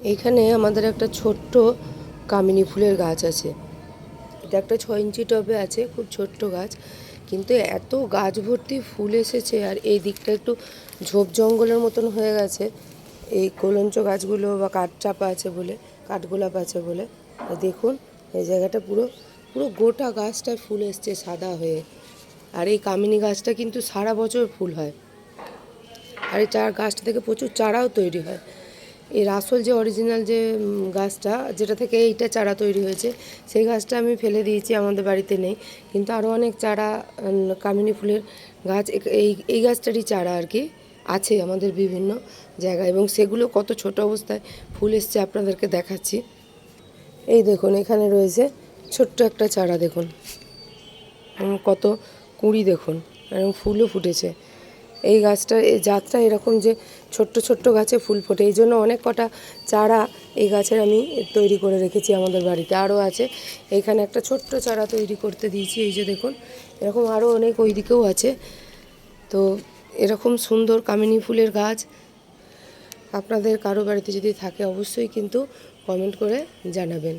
এইখানে আমাদের একটা ছোট্ট কামিনী ফুলের গাছ আছে। এটা একটা 6 ইঞ্চি টবে আছে, খুব ছোট্ট গাছ, কিন্তু এত গাছ ভর্তি ফুল এসেছে। আর এই দিকটা একটু ঝোপ জঙ্গলের মতন হয়ে গেছে, এই কলঞ্চ গাছগুলো বা কাঠচাপা আছে বলে, কাঠগোলাপ আছে বলে। দেখুন এই জায়গাটা পুরো পুরো গোটা গাছটায় ফুল এসছে সাদা হয়ে। আর এই কামিনী গাছটা কিন্তু সারা বছর ফুল হয়, আর এই গাছটা থেকে প্রচুর চারাও তৈরি হয়। এর আসল যে অরিজিনাল যে গাছটা, যেটা থেকে এইটা চারা তৈরি হয়েছে, সেই গাছটা আমি ফেলে দিয়েছি, আমাদের বাড়িতে নেই। কিন্তু আরও অনেক চারা কামিনী ফুলের গাছ এই গাছটারই চারা আর কি আছে আমাদের বিভিন্ন জায়গায়, এবং সেগুলো কত ছোট অবস্থায় ফুল এসছে আপনাদেরকে দেখাচ্ছি। এই দেখুন এখানে রয়েছে ছোট্ট একটা চারা, দেখুন কত কুঁড়ি, দেখুন এবং ফুলও ফুটেছে। এই গাছটা, এই জাতটা এরকম যে ছোট্ট ছোট্ট গাছে ফুল ফোটে, এই জন্য অনেক কটা চারা এই গাছের আমি তৈরি করে রেখেছি আমাদের বাড়িতে। আরও আছে, এইখানে একটা ছোট্ট চারা তৈরি করতে দিয়েছি, এই যে দেখুন এরকম আরও অনেক ওই দিকেও আছে। তো এরকম সুন্দর কামিনী ফুলের গাছ আপনাদের কারো বাড়িতে যদি থাকে অবশ্যই কিন্তু কমেন্ট করে জানাবেন।